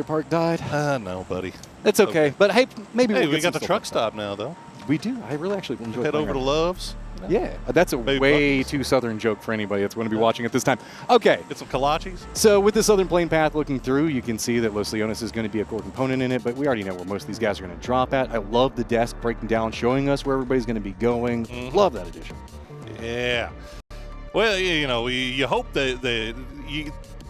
park died. No, buddy. It's okay. But hey, maybe Hey, we'll we got the truck stop now, though. We do. I really actually enjoy Head over to Love's. Yeah, that's a Maybe way Buc-ee's. too southern joke for anybody that's going to be watching at this time. Okay. Get some kolaches. So with the southern plane path looking through, you can see that Los Leones is going to be a core component in it, but we already know where most of these guys are going to drop at. I love the desk breaking down, showing us where everybody's going to be going. Love that addition. Yeah. Well, you know, you hope that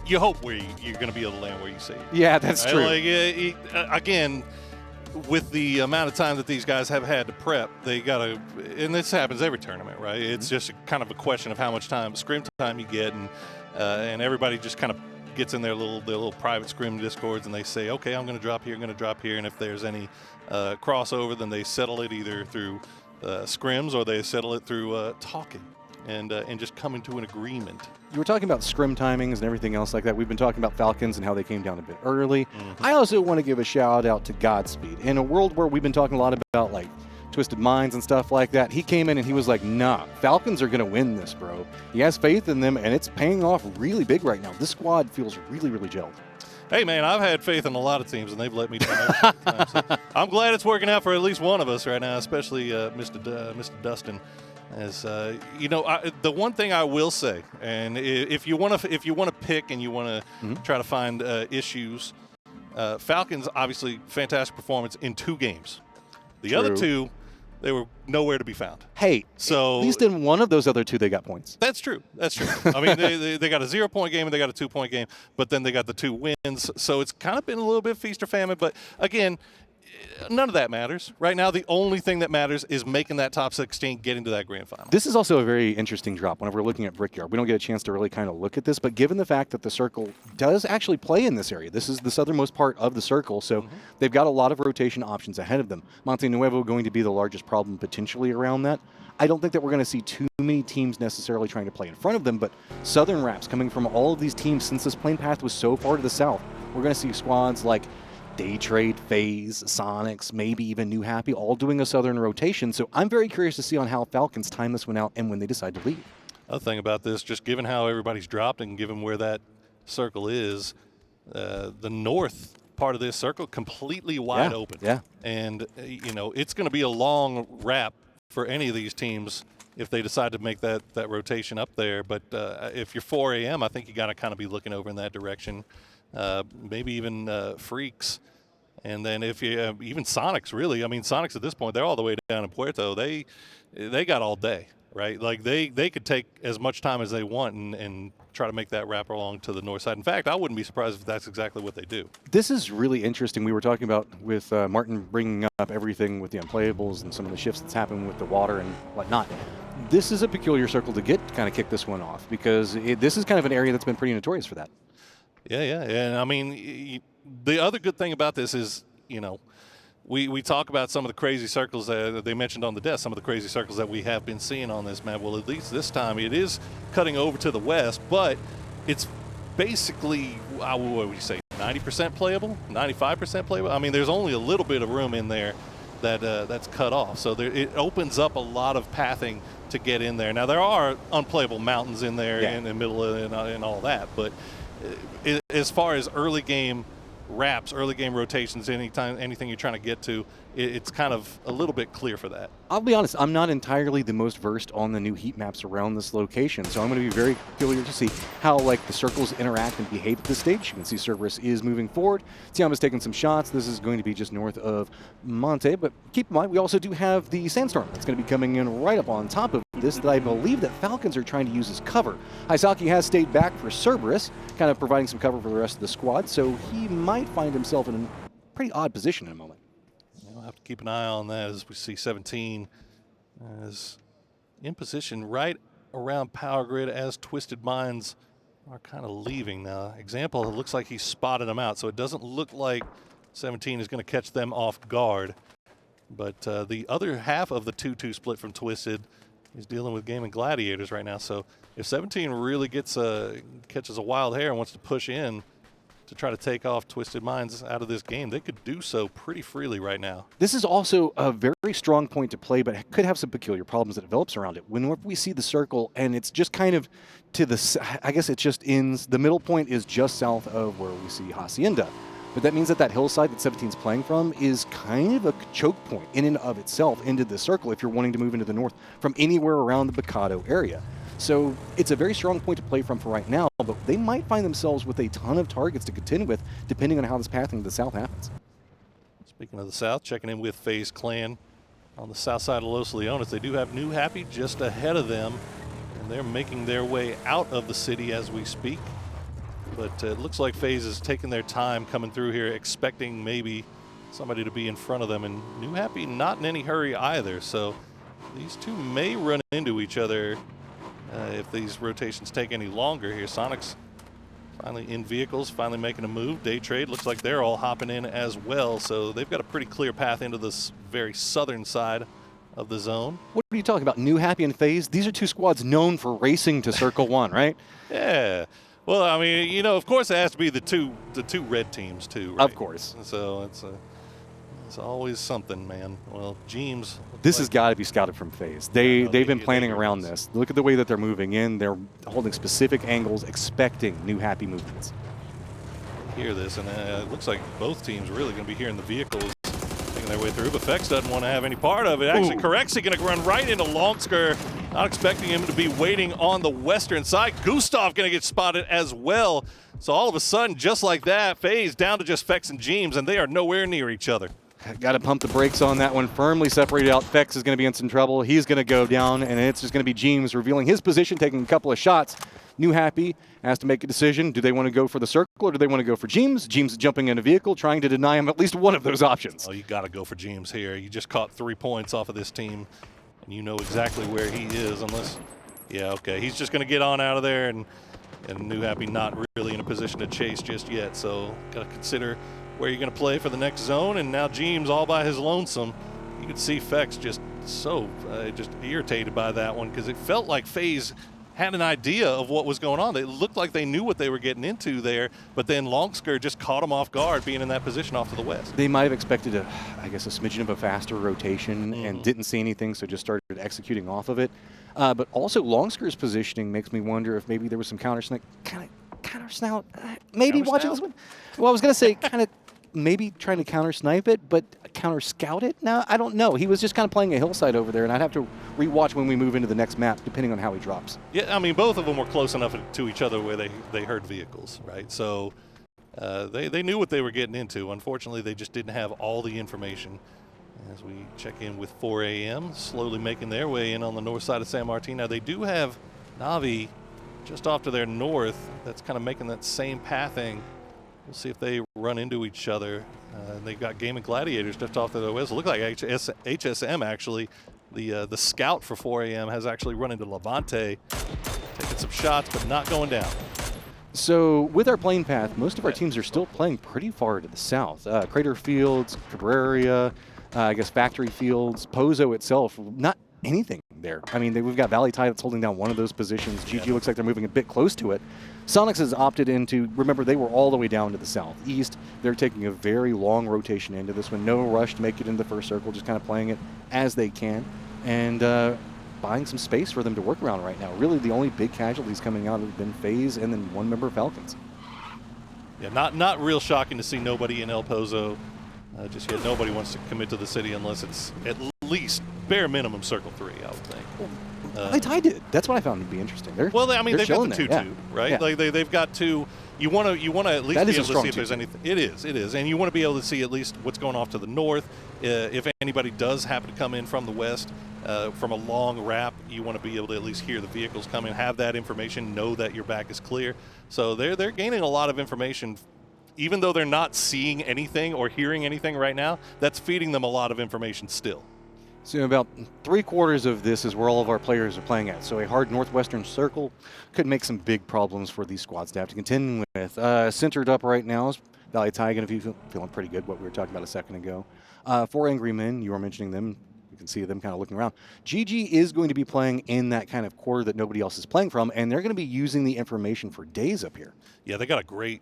you hope you're going to be able to land where you say. Yeah, that's true. Like, again, with the amount of time that these guys have had to prep, they got to, and this happens every tournament, right? It's just kind of a question of how much scrim time you get, and everybody just kind of gets in their little private scrim discords, and they say, okay, I'm going to drop here, and if there's any crossover, then they settle it either through scrims or they settle it through talking and just coming to an agreement. You were talking about scrim timings and everything else like that. We've been talking about Falcons and how they came down a bit early. I also want to give a shout out to Godspeed. In a world where we've been talking a lot about like Twisted Minds and stuff like that, he came in and he was like, nah, Falcons are going to win this, bro. He has faith in them, and it's paying off really big right now. This squad feels really, really gelled. Hey, man, I've had faith in a lot of teams, and they've let me down every time. So I'm glad it's working out for at least one of us right now, especially Mr. Dustin. As you know, the one thing I will say, and if you want to pick and you want to try to find issues, Falcons obviously fantastic performance in 2 games. The other 2, they were nowhere to be found. Hey, so at least in one of those other 2, they got points. That's true. I mean, they got a 0-point game and they got a 2-point game, but then they got the 2 wins. So it's kind of been a little bit feast or famine. But again, none of that matters. Right now, the only thing that matters is making that top 16, getting to that grand final. This is also a very interesting drop whenever we're looking at Brickyard. We don't get a chance to really kind of look at this, but given the fact that the circle does actually play in this area, this is the southernmost part of the circle, so they've got a lot of rotation options ahead of them. Monte Nuevo going to be the largest problem potentially around that. I don't think that we're going to see too many teams necessarily trying to play in front of them, but southern wraps coming from all of these teams since this plane path was so far to the south. We're going to see squads like Day Trade, FaZe, Sonics, maybe even New Happy, all doing a southern rotation. So I'm very curious to see on how Falcons time this one out and when they decide to leave. Other thing about this, just given how everybody's dropped and given where that circle is, the north part of this circle completely wide open. Yeah. And, you know, it's going to be a long wrap for any of these teams if they decide to make that rotation up there. But if you're 4 a.m., I think you got to kind of be looking over in that direction. Maybe even Freaks. And then if you even Sonics, really, I mean, Sonics at this point, they're all the way down in Puerto. They got all day, right? Like they could take as much time as they want and try to make that wrap along to the north side. In fact, I wouldn't be surprised if that's exactly what they do. This is really interesting. We were talking about with Martin bringing up everything with the unplayables and some of the shifts that's happened with the water and whatnot. This is a peculiar circle to get kind of kick this one off because this is kind of an area that's been pretty notorious for that. Yeah. And I mean, the other good thing about this is, you know, we talk about some of the crazy circles that they mentioned on the desk, some of the crazy circles that we have been seeing on this map. Well, at least this time it is cutting over to the west, but it's basically, what would you say, 90% playable, 95% playable? I mean, there's only a little bit of room in there that's cut off. So it opens up a lot of pathing to get in there. Now, there are unplayable mountains in there in the middle and all that, but as far as early game wraps, early game rotations, anything you're trying to get to, it's kind of a little bit clear for that. I'll be honest, I'm not entirely the most versed on the new heat maps around this location, so I'm going to be very curious to see how like the circles interact and behave at this stage. You can see Cerberus is moving forward. Tiama's taking some shots. This is going to be just north of Monte, but keep in mind we also do have the Sandstorm that's going to be coming in right up on top of this that I believe that Falcons are trying to use as cover. Hisaki has stayed back for Cerberus, kind of providing some cover for the rest of the squad, so he might find himself in a pretty odd position in a moment. We'll have to keep an eye on that as we see 17 is in position right around Power Grid as Twisted Minds are kind of leaving now. Example, it looks like he spotted them out, so it doesn't look like 17 is going to catch them off guard. But the other half of the 2-2 split from Twisted is dealing with Gaming Gladiators right now. So if 17 really catches a wild hair and wants to push in to try to take off Twisted Minds out of this game, they could do so pretty freely right now. This is also a very strong point to play, but it could have some peculiar problems that develops around it. When we see the circle, and it's just kind of to the, I guess it just ends, the middle point is just south of where we see Hacienda. But that means that that hillside that 17's playing from is kind of a choke point in and of itself into the circle if you're wanting to move into the north from anywhere around the Bocado area. So it's a very strong point to play from for right now, but they might find themselves with a ton of targets to contend with depending on how this pathing to the south happens. Speaking of the south, checking in with FaZe Clan on the south side of Los Leones. They do have New Happy just ahead of them, and they're making their way out of the city as we speak. But it looks like FaZe is taking their time coming through here, expecting maybe somebody to be in front of them, and New Happy not in any hurry either. So these two may run into each other if these rotations take any longer here. Sonic's finally in vehicles, finally making a move. Day Trade looks like they're all hopping in as well, so they've got a pretty clear path into this very southern side of the zone. What are you talking about? New Happy and FaZe? These are two squads known for racing to Circle 1, right? Yeah. Well, I mean, you know, of course it has to be the two red teams too, right? Of course. So it's always something, man. Well, James. This has got to be scouted from FaZe. They've been planning around this. Look at the way that they're moving in. They're holding specific angles, expecting New Happy movements. Hear this, and it looks like both teams are really going to be here in the vehicles, making their way through. But Fex doesn't want to have any part of it. Actually, Correxy going to run right into Longsker. Not expecting him to be waiting on the western side. Gustav going to get spotted as well. So all of a sudden, just like that, FaZe down to just Fex and James, and they are nowhere near each other. Got to pump the brakes on that one. Firmly separated out. Fex is going to be in some trouble. He's going to go down, and it's just going to be James revealing his position, taking a couple of shots. New Happy has to make a decision. Do they want to go for the circle, or do they want to go for James? James jumping in a vehicle, trying to deny him at least one of those options. Oh, you got to go for James here. You just caught 3 points off of this team, and you know exactly where he is, unless, yeah, okay. He's just going to get on out of there, and New Happy not really in a position to chase just yet. So got to consider where you're going to play for the next zone, and now James all by his lonesome. You could see Fex just so just irritated by that one, because it felt like FaZe had an idea of what was going on. It looked like they knew what they were getting into there, but then Longsker just caught him off guard being in that position off to the west. They might have expected, a smidgen of a faster rotation and didn't see anything, so just started executing off of it. But also Longsker's positioning makes me wonder if maybe there was some counter snout, maybe watching this one. Well, I was going to say kind of maybe trying to counter snipe it, but counter scout it? No, I don't know. He was just kind of playing a hillside over there, and I'd have to rewatch when we move into the next map, depending on how he drops. Yeah, I mean, both of them were close enough to each other where they heard vehicles, right? So they knew what they were getting into. Unfortunately, they just didn't have all the information. As we check in with 4 a.m., slowly making their way in on the north side of San Martin. Now, they do have Navi just off to their north. That's kind of making that same pathing. We'll see if they run into each other. They've got Gaming Gladiators just off to their west. It looks like HSM, actually, the scout for 4 a.m. has actually run into Levante, taking some shots, but not going down. So with our plane path, most of our teams are still playing pretty far to the south. Crater Fields, Cabrera, I guess Factory Fields, Pozo itself, not anything there. I mean, we've got Valley Tide that's holding down one of those positions. GG looks like they're moving a bit close to it. Sonics has opted into, remember, they were all the way down to the southeast. They're taking a very long rotation into this one. No rush to make it into the first circle, just kind of playing it as they can and buying some space for them to work around right now. Really, the only big casualties coming out have been FaZe and then one member Falcons. Yeah, not real shocking to see nobody in El Pozo. Just yet nobody wants to commit to the city unless it's at least bare minimum Circle 3, I would think. Valley Tide did. That's what I found to be interesting. They've got the 2-2, right? Yeah. Like they've got two. You want to at least be able to see if there's anything. It is, and you want to be able to see at least what's going off to the north. If anybody does happen to come in from the west, from a long wrap, you want to be able to at least hear the vehicles coming, have that information, know that your back is clear. So they're gaining a lot of information. Even though they're not seeing anything or hearing anything right now, that's feeding them a lot of information still. So about 3/4 of this is where all of our players are playing at. So a hard northwestern circle could make some big problems for these squads to have to contend with. Centered up right now is Valley Tide, going to be feeling pretty good, what we were talking about a second ago. 4 Angry Men, you were mentioning them. You can see them kind of looking around. GG is going to be playing in that kind of quarter that nobody else is playing from, and they're going to be using the information for days up here. Yeah, they got a great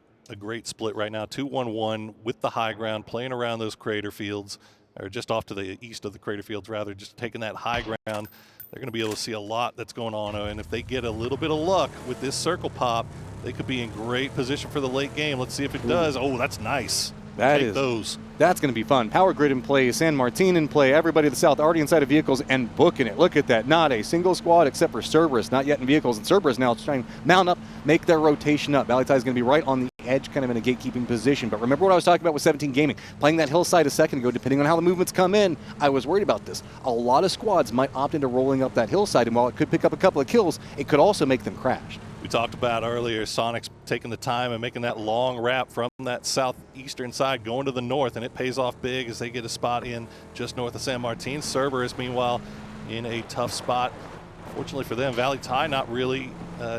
split right now, 2-1-1 with the high ground, playing around those crater fields, or just off to the east of the crater fields, rather, just taking that high ground. They're going to be able to see a lot that's going on, and if they get a little bit of luck with this circle pop, they could be in great position for the late game. Let's see if it does. Oh, that's nice. Take those. That's going to be fun. Power Grid in play, San Martin in play, everybody to the south already inside of vehicles and booking it. Look at that. Not a single squad except for Cerberus, not yet in vehicles. And Cerberus now trying to mount up, make their rotation up. Valley Tide is going to be right on the edge, kind of in a gatekeeping position. But remember what I was talking about with 17 Gaming, playing that hillside a second ago, depending on how the movements come in. I was worried about this. A lot of squads might opt into rolling up that hillside, and while it could pick up a couple of kills, it could also make them crash. We talked about earlier, Sonic's taking the time and making that long wrap from that southeastern side going to the north, and it pays off big as they get a spot in just north of San Martin. Cerberus, meanwhile, in a tough spot. Fortunately for them, Valley Tide not really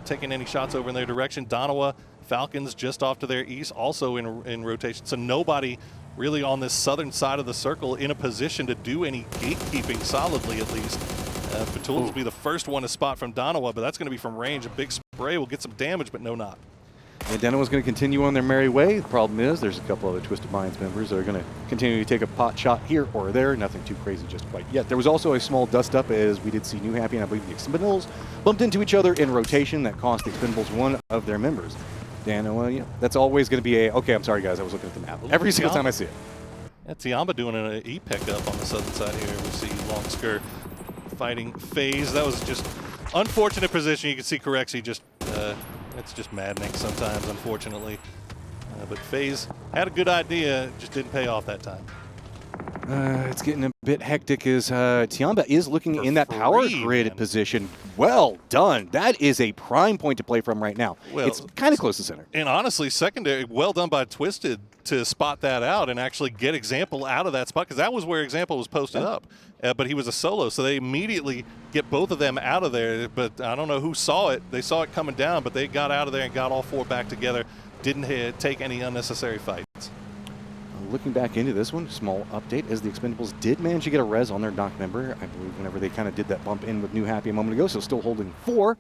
taking any shots over in their direction. Donawa, Falcons just off to their east, also in rotation. So nobody really on this southern side of the circle in a position to do any gatekeeping solidly, at least. Patul will be the first one to spot from Donawa, but that's going to be from range. A big spray will get some damage, but no knock. And Donawa's going to continue on their merry way. The problem is there's a couple other Twisted Minds members that are going to continue to take a pot shot here or there. Nothing too crazy just quite yet. There was also a small dust-up as we did see New Happy and I believe the Expendables bumped into each other in rotation. That cost the Expendables one of their members. Danoa, that's always going to be a, okay, I'm sorry guys, I was looking at the map. Every single time I see it. Yeah, Tiamba doing an E pickup on the southern side here. We see Long Skirt fighting FaZe. That was just unfortunate position. You can see Corexy just, it's just maddening sometimes, unfortunately. But FaZe had a good idea, just didn't pay off that time. It's getting a bit hectic as Tiamba is looking in that power grid position. Well done. That is a prime point to play from right now. Well, it's kind of close to center. And honestly, secondary, well done by Twisted to spot that out and actually get Example out of that spot, because that was where Example was posted up. But he was a solo, so they immediately get both of them out of there. But I don't know who saw it. They saw it coming down, but they got out of there and got all four back together. Didn't take any unnecessary fights. Looking back into this one, small update, as the Expendables did manage to get a res on their knock member, I believe, whenever they kind of did that bump in with New Happy a moment ago, so still holding 4.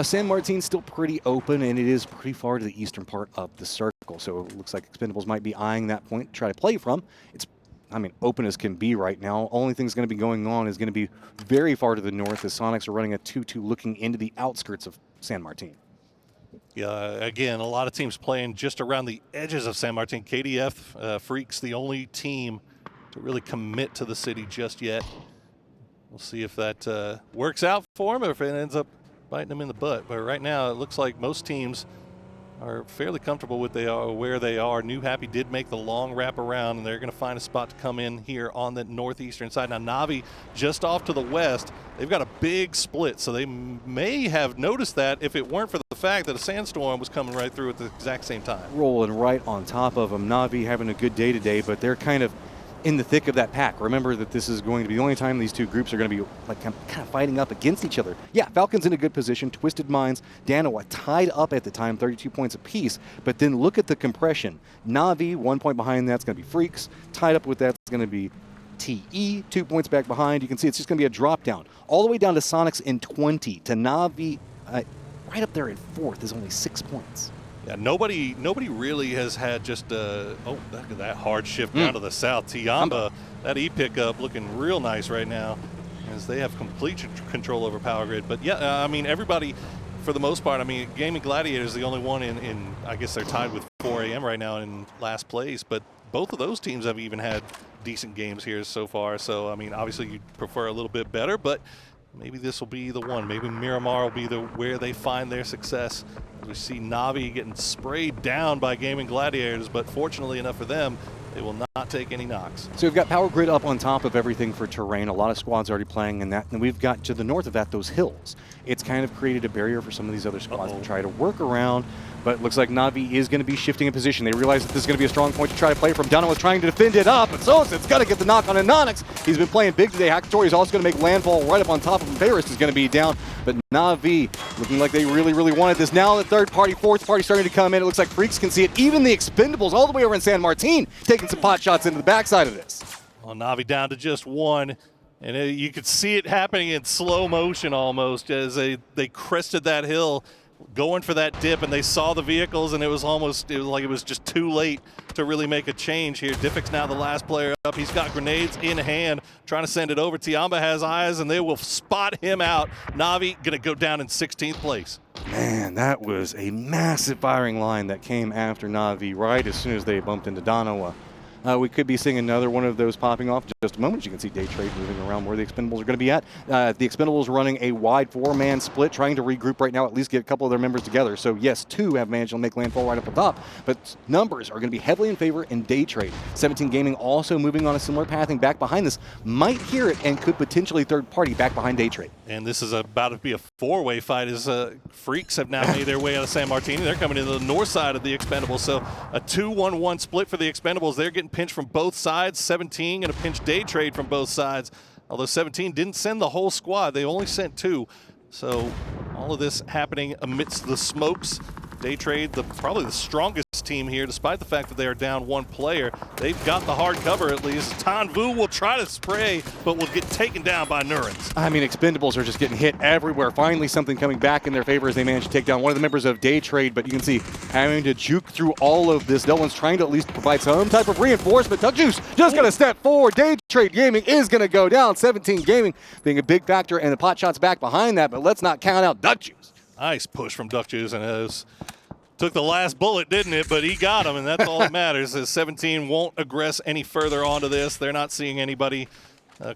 San Martin's still pretty open, and it is pretty far to the eastern part of the circle, so it looks like Expendables might be eyeing that point to try to play from. It's, I mean, open as can be right now. Only thing's going to be going on is going to be very far to the north, as Sonics are running a 2-2 looking into the outskirts of San Martin. Yeah, again, a lot of teams playing just around the edges of San Martin. KDF, Freaks, the only team to really commit to the city just yet. We'll see if that works out for them or if it ends up biting them in the butt. But right now, it looks like most teams are fairly comfortable with where they are. New Happy did make the long wrap around, and they're going to find a spot to come in here on the northeastern side. Now, Navi just off to the west. They've got a big split, so they may have noticed that if it weren't for the fact that a sandstorm was coming right through at the exact same time. Rolling right on top of them. Navi having a good day today, but they're kind of in the thick of that pack. Remember that this is going to be the only time these two groups are going to be like kind of fighting up against each other. Yeah, Falcons in a good position. Twisted Minds, Danoa tied up at the time, 32 points apiece. But then look at the compression. Navi, 1 point behind that's going to be Freaks. Tied up with that's going to be TE, 2 points back behind. You can see it's just going to be a drop down. All the way down to Sonics in 20. To Navi, right up there in 4th is only 6 points. Yeah, nobody really has had just oh, look at that hard shift down to the south. Tiamba, that E pickup looking real nice right now as they have complete control over power grid. But yeah, I mean, everybody for the most part, I mean, Gaming Gladiator is the only one in I guess they're tied with 4 AM right now in last place, but both of those teams have even had decent games here so far. So, I mean, obviously you'd prefer a little bit better, but maybe this will be the one. Maybe Miramar will be where they find their success. As we see Navi getting sprayed down by Gaming Gladiators, but fortunately enough for them, they will not take any knocks. So we've got power grid up on top of everything for terrain. A lot of squads already playing in that. And we've got to the north of that, those hills. It's kind of created a barrier for some of these other squads to try to work around. But it looks like Navi is going to be shifting a position. They realize that this is going to be a strong point to try to play from. Donovan was trying to defend it up, but Solis's got to get the knock on Anonix. He's been playing big today. Hakatori is also going to make landfall right up on top of him. Fairest is going to be down, but Navi looking like they really, really wanted this. Now the third party, fourth party starting to come in. It looks like Freaks can see it. Even the Expendables all the way over in San Martin taking some pot shots into the backside of this. Well, Navi down to just 1. And you could see it happening in slow motion almost as they crested that hill, going for that dip, and they saw the vehicles, and it was like it was just too late to really make a change here. Diffic's now the last player up. He's got grenades in hand, trying to send it over. Tiamba has eyes, and they will spot him out. Navi gonna go down in 16th place. Man, that was a massive firing line that came after Na'Vi right as soon as they bumped into Donawa. We could be seeing another one of those popping off in just a moment. As you can see Day Trade moving around where the Expendables are going to be at. The Expendables running a wide 4-man split, trying to regroup right now, at least get a couple of their members together. So yes, 2 have managed to make landfall right up the top, but numbers are going to be heavily in favor in Day Trade. 17 Gaming also moving on a similar pathing back behind this. Might hear it and could potentially third party back behind Day Trade. And this is about to be a 4-way fight as Freaks have now made their way out of San Martini. They're coming into the north side of the Expendables. So a 2-1-1 split for the Expendables. They're getting pinched from both sides. 17 going to pinch Day Trade from both sides. Although 17 didn't send the whole squad. They only sent 2. So all of this happening amidst the smokes. Day Trade, probably the strongest team here, despite the fact that they are down 1 player. They've got the hard cover at least. Tanvu will try to spray, but will get taken down by Nurans. I mean, Expendables are just getting hit everywhere. Finally, something coming back in their favor as they manage to take down one of the members of Day Trade, but you can see having to juke through all of this. No one's trying to at least provide some type of reinforcement. Duck Juice just going to step forward. Day Trade Gaming is going to go down. 17 Gaming being a big factor, and the pot shots back behind that, but let's not count out Duck Juice. Nice push from Duck Juice, and it took the last bullet, didn't it? But he got him, and that's all that matters. As 17 won't aggress any further onto this. They're not seeing anybody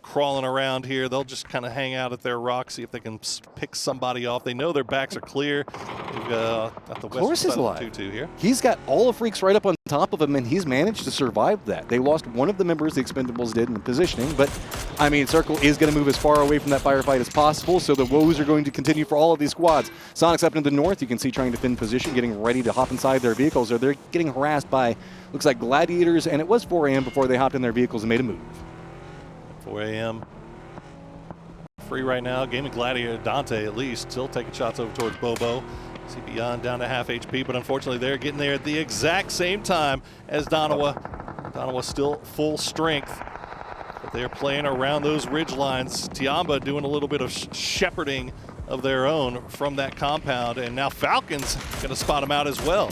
crawling around here. They'll just kind of hang out at their rock, see if they can pick somebody off. They know their backs are clear. They've got the west side of the 2-2 here. He's got all of Freaks right up on top of him, and he's managed to survive that. They lost one of the members the Expendables did in the positioning, but I mean, Circle is going to move as far away from that firefight as possible, so the woes are going to continue for all of these squads. Sonic's up into the north. You can see trying to defend position, getting ready to hop inside their vehicles, or they're getting harassed by, looks like Gladiators, and it was 4 a.m. before they hopped in their vehicles and made a move. 4 a.m. free right now. Gaming Gladiator, Dante at least, still taking shots over towards Bobo. See Beyond down to half HP, but unfortunately they're getting there at the exact same time as Donawa. Donawa still full strength, but they're playing around those ridge lines. Tiamba doing a little bit of shepherding of their own from that compound, and now Falcon's going to spot him out as well.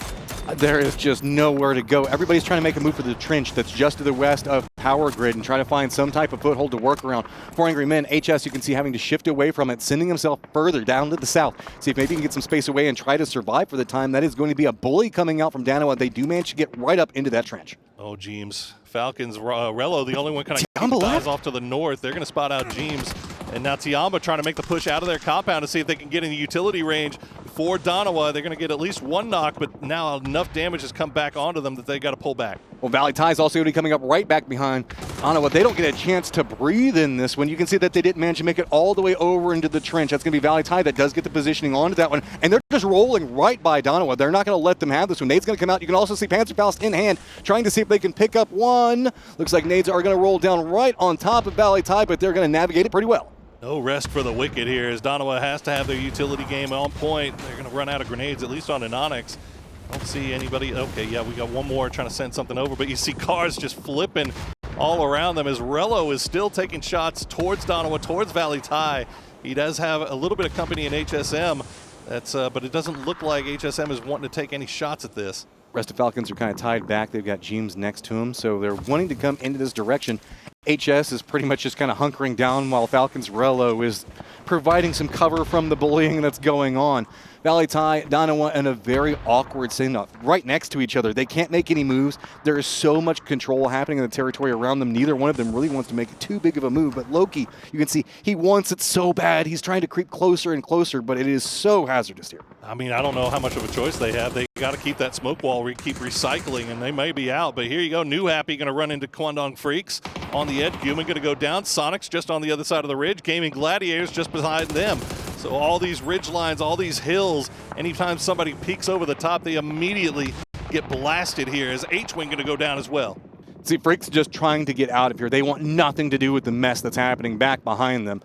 There is just nowhere to go. Everybody's trying to make a move for the trench that's just to the west of Power Grid and try to find some type of foothold to work around. 4 Angry Men, HS, you can see having to shift away from it, sending himself further down to the south. See if maybe he can get some space away and try to survive for the time. That is going to be a bully coming out from Danawa. They do manage to get right up into that trench. Oh, James. Falcons, Rello, the only one kind of dies off to the north. They're going to spot out James. And now Tiamba trying to make the push out of their compound to see if they can get in the utility range for Donawa. They're going to get at least 1 knock, but now enough damage has come back onto them that they got to pull back. Well, Valley Ty's also going to be coming up right back behind Donawa. They don't get a chance to breathe in this one. You can see that they didn't manage to make it all the way over into the trench. That's going to be Valley Ty that does get the positioning onto that one. And they're just rolling right by Donawa. They're not going to let them have this one. Nade's going to come out. You can also see Panzerfaust in hand, trying to see if they can pick up one. Looks like Nades are going to roll down right on top of Valley Ty, but they're going to navigate it pretty well. No rest for the wicked here as Donawa has to have their utility game on point. They're going to run out of grenades, at least on an Onyx. I don't see anybody. Okay, yeah, we got one more trying to send something over, but you see cars just flipping all around them as Rello is still taking shots towards Donawa, towards Valley Ty. He does have a little bit of company in HSM, but it doesn't look like HSM is wanting to take any shots at this. Rest of Falcons are kind of tied back. They've got James next to him, so they're wanting to come into this direction. HS is pretty much just kind of hunkering down while Falcons Rello is providing some cover from the bullying that's going on. Valley Ty, Donawa in a very awkward standoff right next to each other. They can't make any moves. There is so much control happening in the territory around them. Neither one of them really wants to make too big of a move, but Loki, you can see he wants it so bad. He's trying to creep closer and closer, but it is so hazardous here. I mean, I don't know how much of a choice they have. They got to keep that smoke wall, keep recycling, and they may be out. But here you go, New Happy going to run into Kwandong Freaks on the edge. Guman going to go down. Sonic's just on the other side of the ridge. Gaming Gladiators just behind them. So all these ridge lines, all these hills, anytime somebody peeks over the top, they immediately get blasted here as H-Wing going to go down as well. See, Freaks just trying to get out of here. They want nothing to do with the mess that's happening back behind them.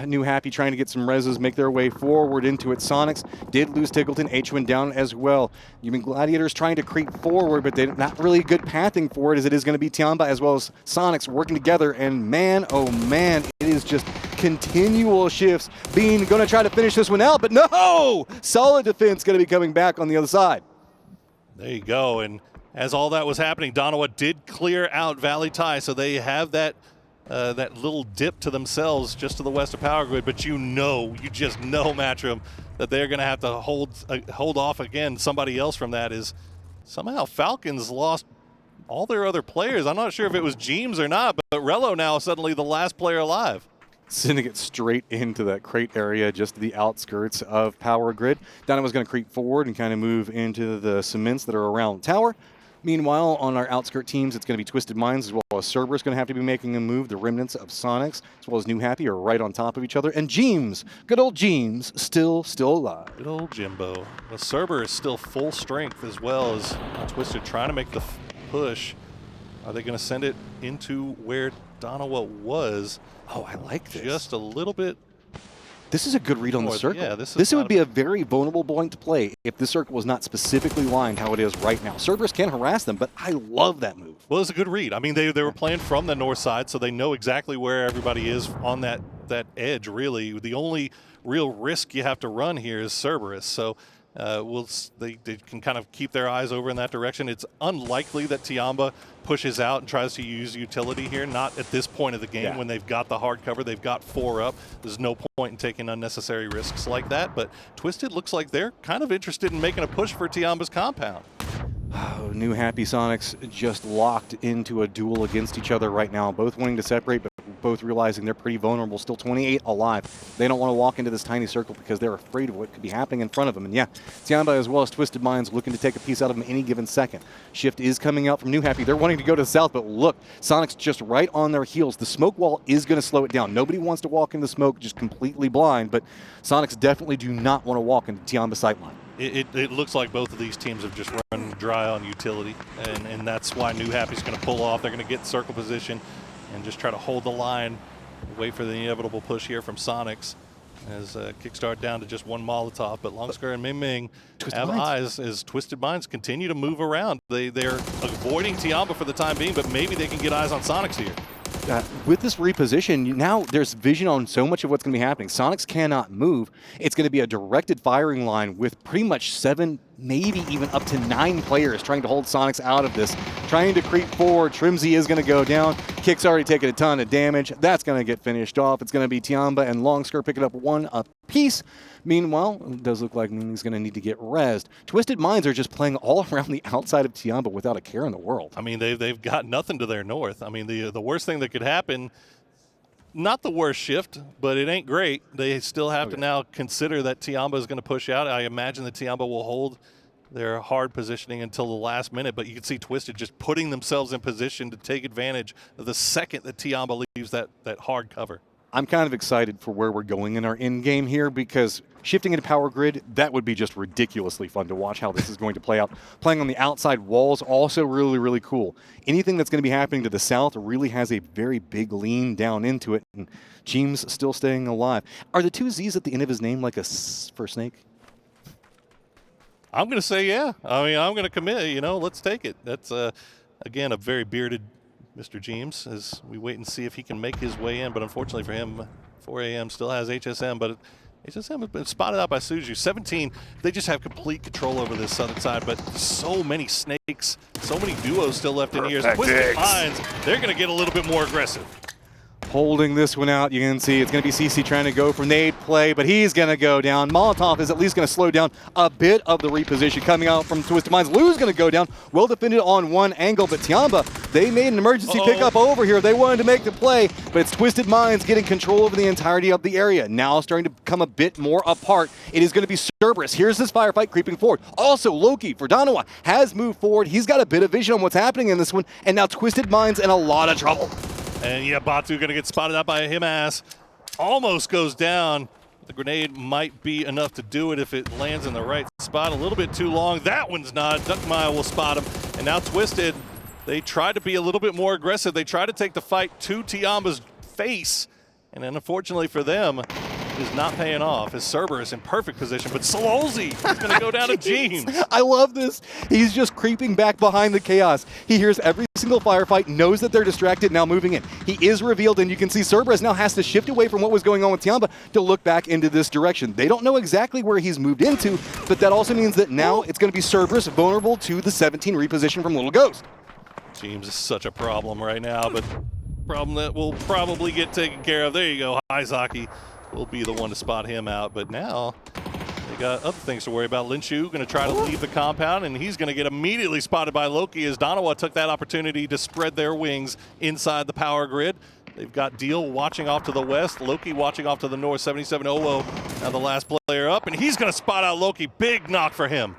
New Happy trying to get some reses, make their way forward into it. Sonics did lose Tiggleton. H-Win down as well. Even Gladiators trying to creep forward, but they're not really good pathing for it, as it is going to be Tiamba as well as Sonics working together. And man, oh man, it is just continual shifts. Bean going to try to finish this one out, but no! Solid defense going to be coming back on the other side. There you go. And as all that was happening, Donawa did clear out Valley Ty, so they have that little dip to themselves just to the west of Power Grid, but you just know, Matrim, that they're going to have to hold off again somebody else from that is somehow Falcons lost all their other players. I'm not sure if it was James or not, but Rello now suddenly the last player alive. Sending it straight into that crate area just to the outskirts of Power Grid. Dynamo's going to creep forward and kind of move into the cements that are around the tower. Meanwhile, on our outskirt teams, it's going to be Twisted Minds as well as Cerberus going to have to be making a move. The remnants of Sonics as well as New Happy are right on top of each other. And James, good old James, still alive. Good old Jimbo. The Cerberus is still full strength as well as Twisted trying to make the push. Are they going to send it into where Donawa was? Oh, I like this. Just a little bit. This is a good read on the circle. Yeah, this would be a very vulnerable point to play if the circle was not specifically lined how it is right now. Cerberus can harass them, but I love that move. Well, it's a good read. I mean, they were playing from the north side, so they know exactly where everybody is on that edge, really. The only real risk you have to run here is Cerberus. So they can kind of keep their eyes over in that direction. It's unlikely that Tiamba pushes out and tries to use utility here, not at this point of the game when they've got the hard cover. They've got 4 up. There's no point in taking unnecessary risks like that, but Twisted looks like they're kind of interested in making a push for Tiamba's compound. Oh, New Happy Sonics just locked into a duel against each other right now, both wanting to separate, but both realizing they're pretty vulnerable, still 28 alive. They don't want to walk into this tiny circle because they're afraid of what could be happening in front of them. And yeah, Tiamba as well as Twisted Minds looking to take a piece out of them any given second. Shift is coming out from New Happy. They're wanting to go to the south, but look, Sonic's just right on their heels. The smoke wall is going to slow it down. Nobody wants to walk in the smoke just completely blind, but Sonics definitely do not want to walk into Tiamba's sightline. It looks like both of these teams have just run dry on utility, and that's why New Happy's going to pull off. They're going to get circle position and just try to hold the line, wait for the inevitable push here from Sonics as Kickstart down to just 1 Molotov. But Longskar and Ming Ming have eyes as Twisted Minds continue to move around. They're avoiding Tiamba for the time being, but maybe they can get eyes on Sonics here. With this reposition, now there's vision on so much of what's going to be happening. Sonics cannot move. It's going to be a directed firing line with pretty much 7, maybe even up to 9 players trying to hold Sonics out of this. Trying to creep forward. Trimsy is going to go down. Kick's already taken a ton of damage. That's going to get finished off. It's going to be Tiamba and Longskar picking up 1 apiece. Meanwhile, it does look like Ming's going to need to get rezzed. Twisted Minds are just playing all around the outside of Tiamba without a care in the world. I mean, they've got nothing to their north. I mean, the worst thing that could happen, not the worst shift, but it ain't great. They still have to now consider that Tiamba is going to push out. I imagine that Tiamba will hold their hard positioning until the last minute, but you can see Twisted just putting themselves in position to take advantage of the second that Tiamba leaves that hard cover. I'm kind of excited for where we're going in our end game here because shifting into Power Grid, that would be just ridiculously fun to watch how this is going to play out. Playing on the outside walls, also really, really cool. Anything that's going to be happening to the south really has a very big lean down into it, and James still staying alive. Are the 2 Z's at the end of his name like a S for snake? I'm going to say yeah. I mean, I'm going to commit. Let's take it. That's, again, a very bearded Mr. James as we wait and see if he can make his way in. But unfortunately for him, 4 a.m. still has HSM, but HSM has been spotted out by Suju. 17, they just have complete control over this southern side, but so many snakes, so many duos still left in here. Twisted Minds, they're going to get a little bit more aggressive. Holding this one out, you can see it's going to be CC trying to go for nade play, but he's going to go down. Molotov is at least going to slow down a bit of the reposition coming out from Twisted Minds. Lou's going to go down, well defended on one angle, but Tiamba, they made an emergency pickup over here. They wanted to make the play, but it's Twisted Minds getting control over the entirety of the area. Now starting to become a bit more apart. It is going to be Cerberus. Here's this firefight creeping forward. Also, Loki for Donawa has moved forward. He's got a bit of vision on what's happening in this one, and now Twisted Minds in a lot of trouble. And yeah, Batu going to get spotted out by a him-ass. Almost goes down. The grenade might be enough to do it if it lands in the right spot. A little bit too long. That one's not. Duckmile will spot him. And now Twisted, they try to be a little bit more aggressive. They try to take the fight to Tiamba's face. And then unfortunately for them, is not paying off. As Cerberus in perfect position, but Sololzi is going to go down to James. I love this. He's just creeping back behind the chaos. He hears every single firefight, knows that they're distracted, now moving in. He is revealed, and you can see Cerberus now has to shift away from what was going on with Tiamba to look back into this direction. They don't know exactly where he's moved into, but that also means that now it's going to be Cerberus vulnerable to the 17 reposition from Little Ghost. James is such a problem right now, but problem that will probably get taken care of. There you go. Izaki will be the one to spot him out, but now they got other things to worry about. Linshu going to try to leave the compound, and he's going to get immediately spotted by Loki as Donawa took that opportunity to spread their wings inside the power grid. They've got Deal watching off to the west, Loki watching off to the north. 77-0 now the last player up, and he's going to spot out Loki. Big knock for him.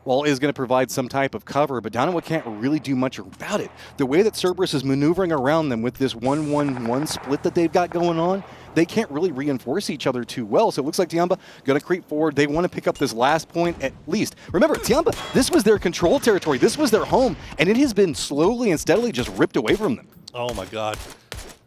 Well, is going to provide some type of cover, but Donawa can't really do much about it. The way that Cerberus is maneuvering around them with this 1-1-1 split that they've got going on, they can't really reinforce each other too well. So it looks like Tiamba going to creep forward. They want to pick up this last point at least. Remember, Tiamba, this was their control territory. This was their home, and it has been slowly and steadily just ripped away from them. Oh, my God.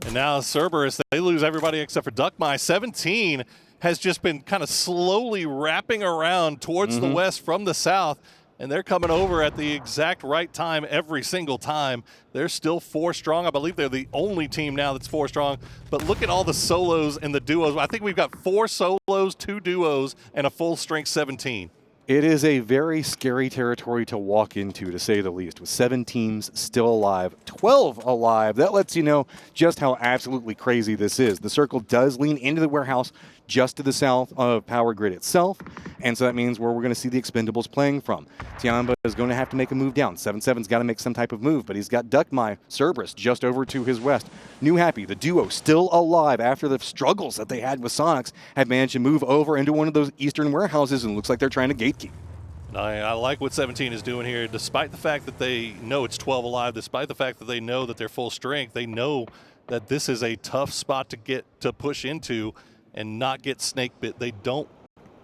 And now Cerberus, they lose everybody except for Duckmy. 17 has just been kind of slowly wrapping around towards the west from the south, and they're coming over at the exact right time every single time. They're still 4 strong. I believe they're the only team now that's 4 strong. But look at all the solos and the duos. I think we've got 4 solos, 2 duos, and a full strength 17. It is a very scary territory to walk into, to say the least, with 7 teams still alive, 12 alive. That lets you know just how absolutely crazy this is. The circle does lean into the warehouse just to the south of Power Grid itself, and so that means where we're going to see the Expendables playing from. Tiamba is going to have to make a move down. 7-7's got to make some type of move, but he's got Duckmy, Cerberus just over to his west. New Happy, the duo, still alive after the struggles that they had with Sonics, have managed to move over into one of those eastern warehouses, and looks like they're trying to gatekeep. I like what 17 is doing here, despite the fact that they know it's 12 alive, despite the fact that they know that they're full strength. They know that this is a tough spot to push into and not get snake bit. They don't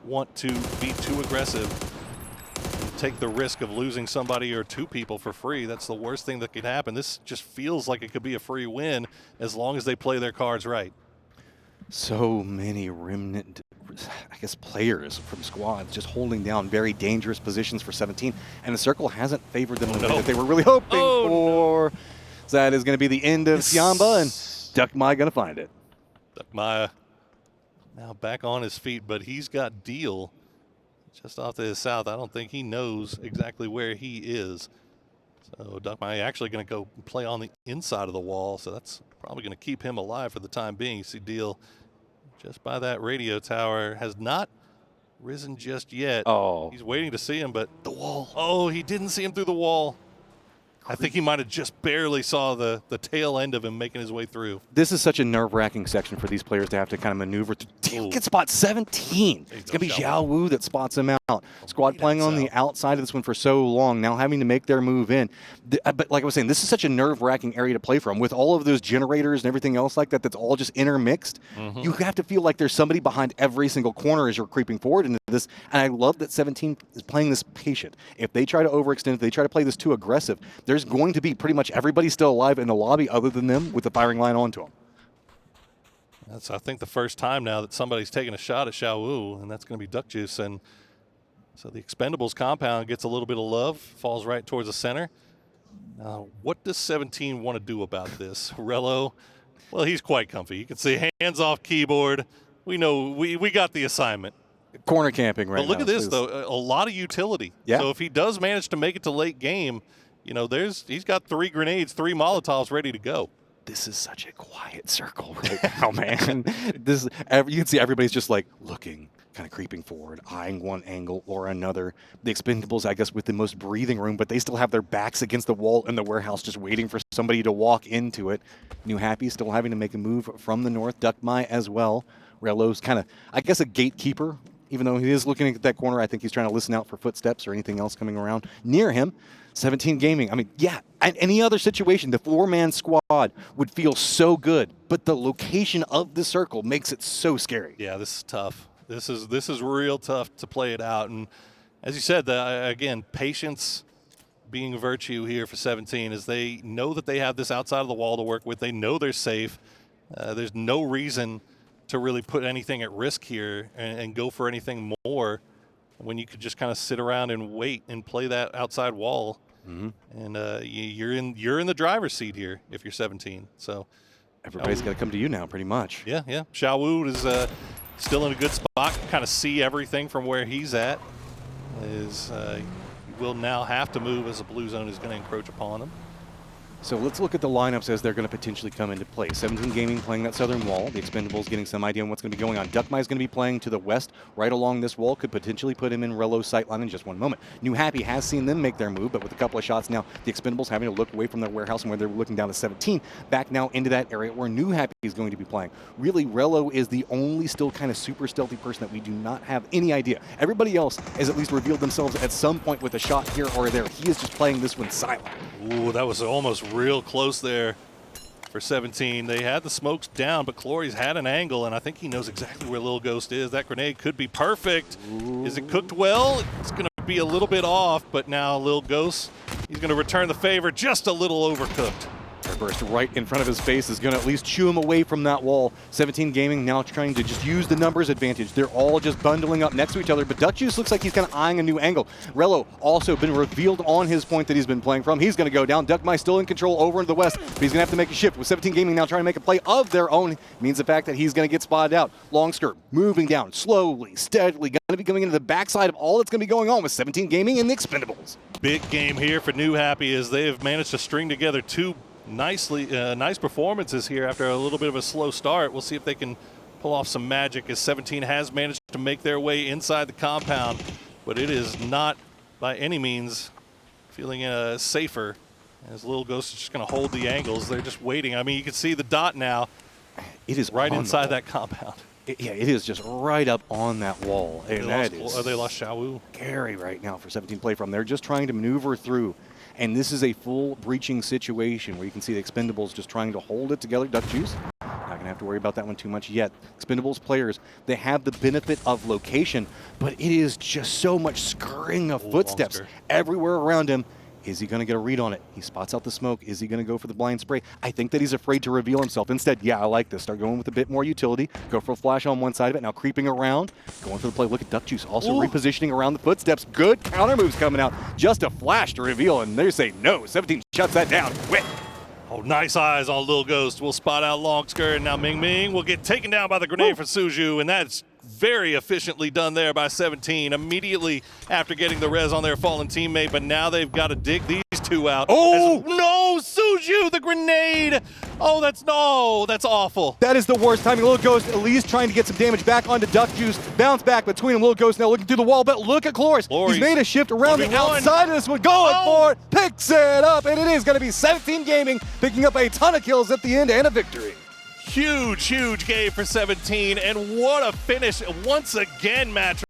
want to be too aggressive and take the risk of losing somebody or 2 people for free. That's the worst thing that could happen. This just feels like it could be a free win as long as they play their cards right. So many remnant, I guess, players from squads just holding down very dangerous positions for 17, and the circle hasn't favored them in the way that they were really hoping for. So that is going to be the end of Tiamba, and Duckmy going to find it. Duckmy now back on his feet, but he's got Deal just off to his south. I don't think he knows exactly where he is. So Duckmy actually going to go play on the inside of the wall, so that's probably going to keep him alive for the time being. You see Deal just by that radio tower, has not risen just yet. Oh. He's waiting to see him, but The wall. oh, he didn't see him through the wall. I think he might have just barely saw the tail end of him making his way through. This is such a nerve-wracking section for these players to have to kind of maneuver. Deal gets spot 17. It's going to be Xiao Wu that spots him out. Squad playing on the outside of this one for so long, now having to make their move in. But like I was saying, this is such a nerve-wracking area to play from. With all of those generators and everything else like that that's all just intermixed, you have to feel like there's somebody behind every single corner as you're creeping forward into this. And I love that 17 is playing this patient. If they try to overextend, if they try to play this too aggressive, there's going to be pretty much everybody still alive in the lobby other than them with the firing line onto them. That's, I think, the first time now that somebody's taking a shot at Xiao Wu, and that's going to be Duck Juice. And so the Expendables compound gets a little bit of love, falls right towards the center. Now, what does 17 want to do about this? Rello, well, he's quite comfy. You can see hands off keyboard. We know we got the assignment. Corner camping right now. But look at this, though, a lot of utility. Yeah. So if he does manage to make it to late game, you know, he's got 3 grenades, 3 Molotovs ready to go. This is such a quiet circle right now, man. You can see everybody's just like looking, kind of creeping forward, eyeing one angle or another. The Expendables, I guess, with the most breathing room, but they still have their backs against the wall in the warehouse, just waiting for somebody to walk into it. New Happy still having to make a move from the north. Duckmy as well. Rello's kind of, I guess, a gatekeeper. Even though he is looking at that corner, I think he's trying to listen out for footsteps or anything else coming around near him. 17 Gaming, I mean, yeah, in any other situation, the 4-man squad would feel so good, but the location of the circle makes it so scary. Yeah, this is tough. This is real tough to play it out. And as you said, again, patience being a virtue here for 17 is they know that they have this outside of the wall to work with. They know they're safe. There's no reason to really put anything at risk here and go for anything more when you could just kind of sit around and wait and play that outside wall. And you're in the driver's seat here if you're 17. So everybody's got to come to you now, pretty much. Yeah. Xiao Wu is still in a good spot. Kind of see everything from where he's at. He will now have to move as the blue zone is going to encroach upon him. So let's look at the lineups as they're going to potentially come into play. 17 Gaming playing that southern wall. The Expendables getting some idea on what's going to be going on. Duckmai is going to be playing to the west, right along this wall. Could potentially put him in Rello's sightline in just one moment. New Happy has seen them make their move, but with a couple of shots now, the Expendables having to look away from their warehouse and where they're looking down to 17, back now into that area where New Happy is going to be playing. Really, Rello is the only still kind of super stealthy person that we do not have any idea. Everybody else has at least revealed themselves at some point with a shot here or there. He is just playing this one silent. Ooh, that was almost real close there for 17. They had the smokes down, but Clory's had an angle, and I think he knows exactly where Lil Ghost is. That grenade could be perfect. Ooh. Is it cooked well? It's going to be a little bit off, but now Lil Ghost, he's going to return the favor, just a little overcooked. Burst right in front of his face is going to at least chew him away from that wall. 17 Gaming now trying to just use the numbers advantage. They're all just bundling up next to each other, but Duck Juice looks like he's kind of eyeing a new angle. Rello also been revealed on his point that he's been playing from. He's going to go down. Duckmai still in control over into the west, but he's going to have to make a shift. With 17 Gaming now trying to make a play of their own, means the fact that he's going to get spotted out. Long skirt, moving down, slowly, steadily, going to be coming into the backside of all that's going to be going on with 17 Gaming and the Expendables. Big game here for New Happy as they have managed to string together two nice performances here after a little bit of a slow start. We'll see if they can pull off some magic as 17 has managed to make their way inside the compound, but it is not by any means feeling safer as Lil Ghost is just going to hold the angles. They're just waiting. I mean, you can see the dot now. It is right inside that compound. Yeah, it is just right up on that wall. And they lost Xiaowu. Scary right now for 17 play from. They're just trying to maneuver through. And this is a full breaching situation where you can see the Expendables just trying to hold it together. Duck Juice, not going to have to worry about that one too much yet. Expendables players, they have the benefit of location, but it is just so much scurrying of footsteps everywhere around him. Is he going to get a read on it? He spots out the smoke. Is he going to go for the blind spray? I think that he's afraid to reveal himself. Instead, yeah, I like this. Start going with a bit more utility. Go for a flash on one side of it. Now creeping around. Going for the play. Look at Duck Juice also repositioning around the footsteps. Good counter moves coming out. Just a flash to reveal, and they say no. 17 shuts that down. Quick. Oh, nice eyes on Lil Ghost. We'll spot out long skirt, and now Ming Ming will get taken down by the grenade for Suju, and that's very efficiently done there by 17 immediately after getting the res on their fallen teammate, but now they've got to dig these two out. Oh! No, Suju, the grenade! Oh, that's awful. That is the worst timing. Lil Ghost at least trying to get some damage back onto Duck Juice. Bounce back between them. Lil Ghost now looking through the wall, but look at Cloris. He's made a shift around the outside of this one. Going for it, picks it up, and it is going to be 17 Gaming picking up a ton of kills at the end and a victory. Huge game for 17, and what a finish once again, Matt.